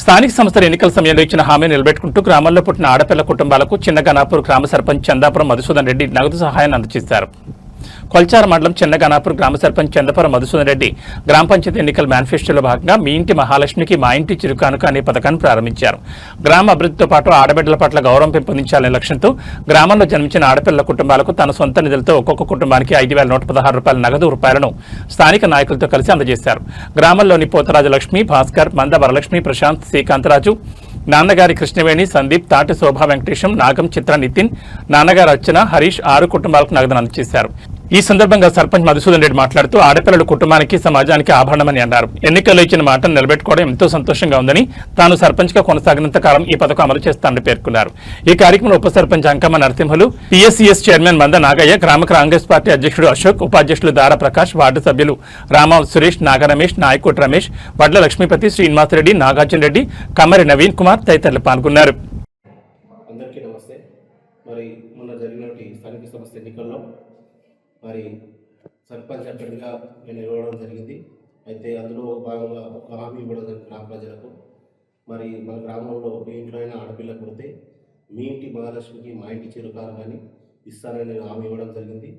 స్థానిక సంస్థల ఎన్నికల సమయంలో ఇచ్చిన హామీ నిలబెట్టుకుంటూ గ్రామాల్లో పుట్టిన ఆడపిల్ల కుటుంబాలకు చిన్నగనాపూర్ గ్రామ సర్పంచ్ చందాపురం మధుసూదన్ రెడ్డి నగదు సహాయాన్ని అందజేశారు. కొల్చార మండలం చిన్నగనాపూర్ గ్రామ సర్పంచ్ చందాపురం మధుసూదన్ రెడ్డి గ్రామ పంచాయతీ ఎన్నికల మేనిఫెస్టోలో భాగంగా మీ ఇంటి మహాలక్ష్మికి మా ఇంటి చిరుకానుక అనే పథకాన్ని ప్రారంభించారు. గ్రామ అభివృద్ధితో పాటు ఆడబిడ్డల పట్ల గౌరవం పెంపొందించాలనే లక్ష్యంతో గ్రామంలో జన్మించిన ఆడపిల్లల కుటుంబాలకు తన సొంత నిధులతో ఒక్కొక్క కుటుంబానికి 5,116 రూపాయల నగదు రూపాయలను స్థానిక నాయకులతో కలిసి అందజేశారు. గ్రామంలోని పోతరాజు లక్ష్మి, భాస్కర్, మంద వరలక్ష్మి, ప్రశాంత్, శ్రీకాంతరాజు, నాన్నగారి కృష్ణవేణి, సందీప్, తాటి శోభా వెంకటేశం, నాగం, చిత్ర, నితిన్, నాన్నగారు అర్చన, హరీష్ 6 కుటుంబాలకు నగదును అందజేశారు. ఈ సందర్భంగా సర్పంచ్ మధుసూదన్ రెడ్డి మాట్లాడుతూ ఆడపిల్లలు కుటుంబానికి సమాజానికి ఆభరణమని అన్నారు. ఎన్నికల్లో ఇచ్చిన మాటను నిలబెట్టుకోవడం ఎంతో సంతోషంగా ఉందని, తాను సర్పంచ్గా కొనసాగినంత కాలం ఈ పథకం అమలు చేస్తానని పేర్కొన్నారు. ఈ కార్యక్రమంలో ఉప సర్పంచ్ అంకమ్మ నరసింహులు, పిఎస్సిఎస్ చైర్మన్ మంద నాగయ్య, గ్రామ కాంగ్రెస్ పార్టీ అధ్యక్షుడు అశోక్, ఉపాధ్యక్షులు దారా ప్రకాష్, వార్డు సభ్యులు రామ సురేష్, నాగ రమేష్, నాయకోటి రమేష్, వడ్ల లక్ష్మీపతి, శ్రీనివాసరెడ్డి, నాగార్జున రెడ్డి, కమ్మరి నవీన్ కుమార్ తదితరులు పాల్గొన్నారు. అందరికీ నమస్తే. మరి మొన్న జరిగినటువంటి స్థానిక సంస్థ ఎన్నికల్లో మరి సర్పంచ్ అభ్యర్థిగా నేను నిలవడం జరిగింది. అయితే అందులో భాగంగా ఒక హామీ ఇవ్వడం జరిగింది గ్రామ ప్రజలకు. మరి మన గ్రామంలో ఏ ఇంట్లో అయినా ఆడపిల్ల పుడితే మీ ఇంటి మహాలక్ష్మికి మా ఇంటి చిరుకాను కానీ ఇస్తానని నేను హామీ ఇవ్వడం జరిగింది.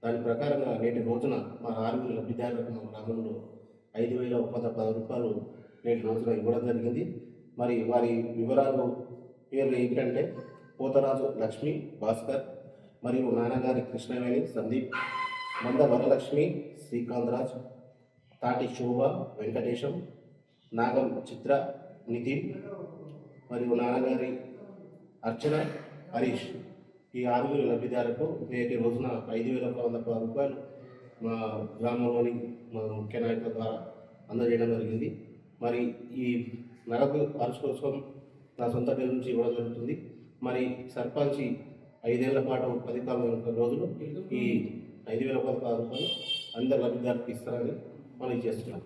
దాని ప్రకారంగా నేటి రోజున మా 6 లబ్ధిదారులకు మా గ్రామంలో 5,110 రూపాయలు నేటి రోజున ఇవ్వడం జరిగింది. మరి వారి వివరాలు పేర్లు ఏంటంటే పోతరాజు లక్ష్మి, భాస్కర్, మరియు నాన్నగారి కృష్ణవేణి, సందీప్, మంద వరలక్ష్మి, శ్రీకాంతరాజ్, తాటి శోభ వెంకటేశం, నాగం, చిత్ర, నితిన్, మరియు నాన్నగారి అర్చన, హరీష్ ఈ 6 లబ్ధిదారులకు నేటి రోజున 5,110 రూపాయలు మా గ్రామంలోని మా ముఖ్య నాయకుల ద్వారా అందజేయడం జరిగింది. మరి ఈ నగదు ఖర్చు కోసం నా సొంత పేరు నుంచి ఇవ్వడం జరుగుతుంది. మరి సర్పంచ్ 5 ఏళ్ల పాటు 10 రోజులు ఈ 5,110 రూపాయలు అందరి లబ్ధిదారులకు ఇస్తారని మనం చేస్తున్నాం.